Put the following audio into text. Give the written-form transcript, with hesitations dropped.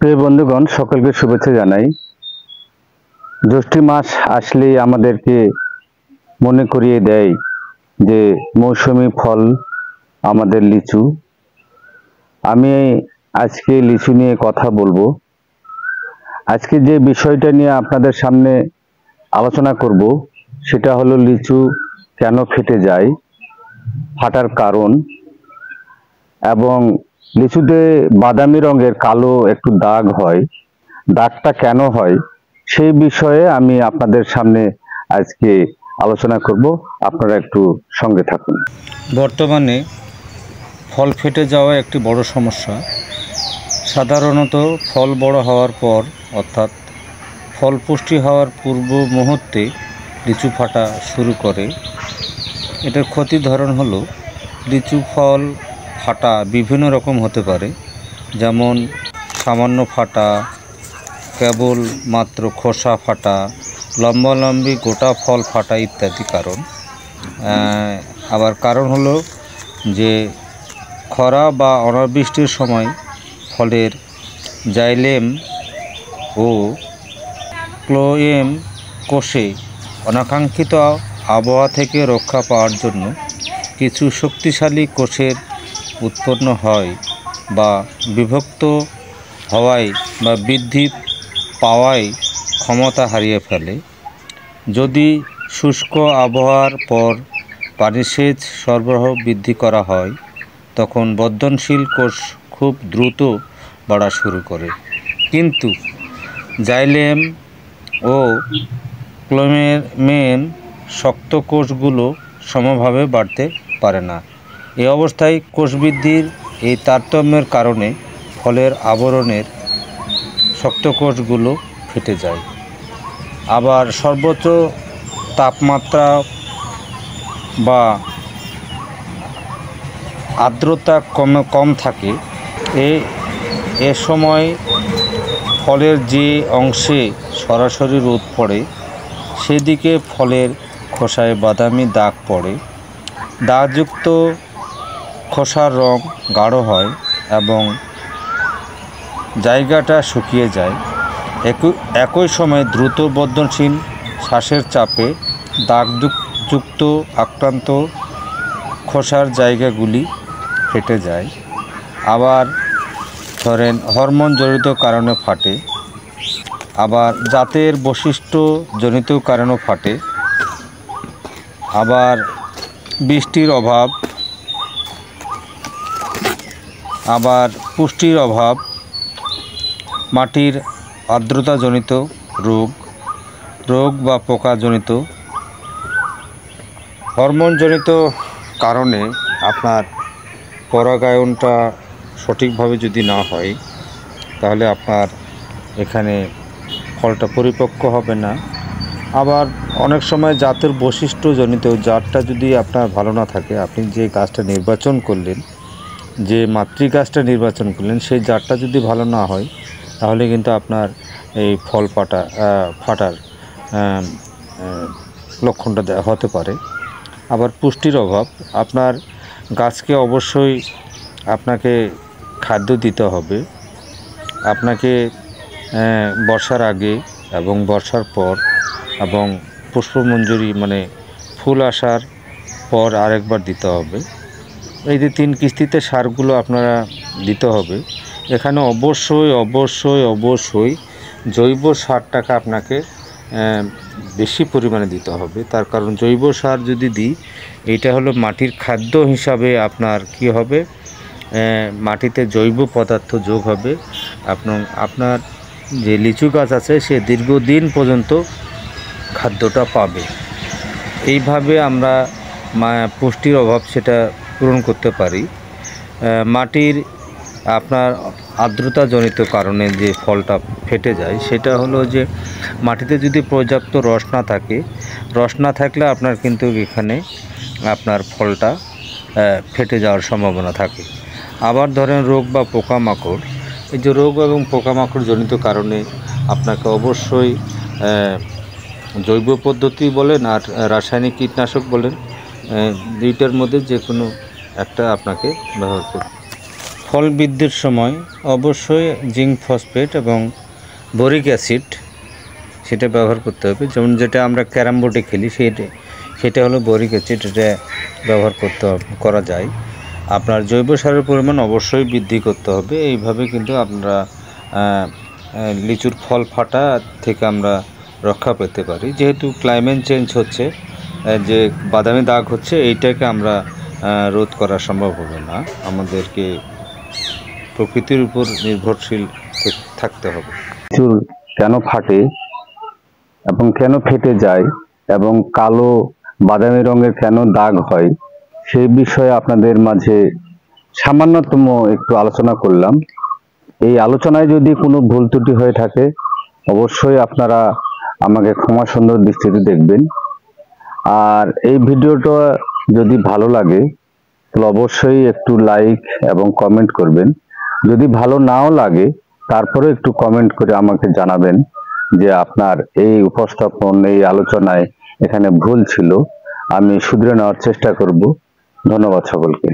প্রিয় বন্ধুগণ, সকলকে শুভেচ্ছা জানাই। জ্যৈষ্ঠ মাস আসলেই আমাদেরকে মনে করিয়ে দেয় যে মৌসুমী ফল আমাদের লিচু। আমি আজকে লিচু নিয়ে কথা বলবো। আজকে যে বিষয়টা নিয়ে আপনাদের সামনে আলোচনা করব সেটা হলো লিচু কেন ফেটে যায়, ফাটার কারণ, এবং লিচুতে বাদামি রঙের কালো একটু দাগ হয়, দাগটা কেন হয় সেই বিষয়ে আমি আপনাদের সামনে আজকে আলোচনা করব। আপনারা একটু সঙ্গে থাকুন। বর্তমানে ফল ফেটে যাওয়া একটি বড় সমস্যা। সাধারণত ফল বড় হওয়ার পর অর্থাৎ ফল পুষ্টি হওয়ার পূর্ব মুহূর্তে লিচু ফাটা শুরু করে। এটার ক্ষতির ধরন হলো লিচু ফল ফাটা বিভিন্ন রকম হতে পারে, যেমন সামান্য ফাটা, কেবল মাত্র খোসা ফাটা, লম্বালম্বি গোটা ফল ফাটা ইত্যাদি কারণ। আবার কারণ হলো যে খরা বা অনাবৃষ্টির সময় ফলের জাইলেম ও ক্লোয়েম কোষে অনাকাঙ্ক্ষিত আবহাওয়া থেকে রক্ষা পাওয়ার জন্য কিছু শক্তিশালী কোষের উৎপন্ন হয় বা বিভক্ত হওয়ায় বা বৃদ্ধি পাওয়ায় ক্ষমতা হারিয়ে ফেলে। যদি শুষ্ক আবহাওয়ার পর পানিসেচ সরবরাহ বৃদ্ধি করা হয়, তখন বর্ধনশীল কোষ খুব দ্রুত বাড়া শুরু করে, কিন্তু জাইলেম ও ক্লোয়েমের শক্ত কোষগুলো সমভাবে বাড়তে পারে না। এই অবস্থায় কোষবৃদ্ধির এই তারতম্যের কারণে ফলের আবরণের শক্ত কোষগুলো ফেটে যায়। আবার সর্বোচ্চ তাপমাত্রা বা আর্দ্রতা কম থাকে এ সময় ফলের যে অংশে সরাসরি রোদ পড়ে সেদিকে ফলের খোসায় বাদামি দাগ পড়ে। দাগযুক্ত খোসার রং গাঢ় হয় এবং জায়গাটা শুকিয়ে যায়। একই সময় দ্রুত বর্ধনশীল শ্বাসের চাপে দাগযুক্ত আক্রান্ত খোসার জায়গাগুলি ফেটে যায়। আবার ধরেন হরমোনজনিত কারণে ফাটে, আবার জাতের বৈশিষ্ট্যজনিত কারণেও ফাটে, আবার বৃষ্টির অভাব, আবার পুষ্টির অভাব, মাটির আর্দ্রতাজনিত রোগ বা পোকাজনিত, হরমোনজনিত কারণে আপনার পরাগায়নটা সঠিকভাবে যদি না হয় তাহলে আপনার এখানে ফলটা পরিপক্ক হবে না। আবার অনেক সময় জাতের বৈশিষ্ট্যজনিত, জাতটা যদি আপনার ভালো না থাকে, আপনি যে গাছটা নির্বাচন করলেন, যে মাতৃ গাছটা নির্বাচন করলেন, সেই জাতটা যদি ভালো না হয় তাহলে কিন্তু আপনার এই ফল ফাটার লক্ষণটা হতে পারে। আবার পুষ্টির অভাব, আপনার গাছকে অবশ্যই আপনাকে খাদ্য দিতে হবে। আপনাকে বর্ষার আগে এবং বর্ষার পর এবং পুষ্পমঞ্জরি মানে ফুল আসার পর আরেকবার দিতে হবে। এই যে 3 কিস্তিতে সারগুলো আপনারা দিতে হবে। এখানে অবশ্যই জৈব সারটাকে আপনাকে বেশি পরিমাণে দিতে হবে। তার কারণ জৈব সার যদি দিই, এইটা হলো মাটির খাদ্য হিসাবে আপনার কি হবে, মাটিতে জৈব পদার্থ যোগ হবে। আপনার যে লিচু গাছ আছে সে দীর্ঘদিন পর্যন্ত খাদ্যটা পাবে। এইভাবে আমরা পুষ্টির অভাব সেটা পূরণ করতে পারি। মাটির আপনার আর্দ্রতাজনিত কারণে যে ফলটা ফেটে যায় সেটা হলো যে মাটিতে যদি পর্যাপ্ত রস না থাকলে আপনার কিন্তু এখানে আপনার ফলটা ফেটে যাওয়ার সম্ভাবনা থাকে। আবার ধরেন রোগ বা পোকামাকড়, এই যে রোগ এবং পোকামাকড় জনিত কারণে আপনাকে অবশ্যই জৈব পদ্ধতি বলেন আর রাসায়নিক কীটনাশক বলেন, দুইটার মধ্যে যে কোনো একটা আপনাকে ব্যবহার করতে। ফল বৃদ্ধির সময় অবশ্যই জিঙ্ক ফসফেট এবং বোরিক অ্যাসিড সেটা ব্যবহার করতে হবে। যেমন যেটা আমরা ক্যারাম বোর্ডে খেলি সেটা হলো বোরিক অ্যাসিড, এটা ব্যবহার করা যায়। আপনার জৈব সারের পরিমাণ অবশ্যই বৃদ্ধি করতে হবে। এইভাবে কিন্তু আপনারা লিচুর ফল ফাটা থেকে আমরা রক্ষা পেতে পারি। যেহেতু ক্লাইমেট চেঞ্জ হচ্ছে, যে বাদামি দাগ হচ্ছে, এইটাকে আমরা রোধ করা সম্ভব হবে না। আমাদেরকে প্রকৃতির উপর নির্ভরশীল থাকতে হবে। লিচুর কেন ফাটে এবং কেন ফেটে যায় এবং কালো বাদামি রঙের কেন দাগ হয়, সেই বিষয়ে আপনাদের মাঝে সামান্যতম একটু আলোচনা করলাম। এই আলোচনায় যদি কোনো ভুল ত্রুটি হয়ে থাকে অবশ্যই আপনারা আমাকে ক্ষমা সুন্দর দৃষ্টিতে দেখবেন। আর এই ভিডিওটা যদি ভালো লাগে তাহলে অবশ্যই একটু লাইক এবং কমেন্ট করবেন। যদি ভালো নাও লাগে তারপরে একটু কমেন্ট করে আমাকে জানাবেন যে আপনার এই উপস্থাপন, এই আলোচনায় এখানে ভুল ছিল। আমি শুধরে নেওয়ার চেষ্টা করব। ধন্যবাদ সকলকে।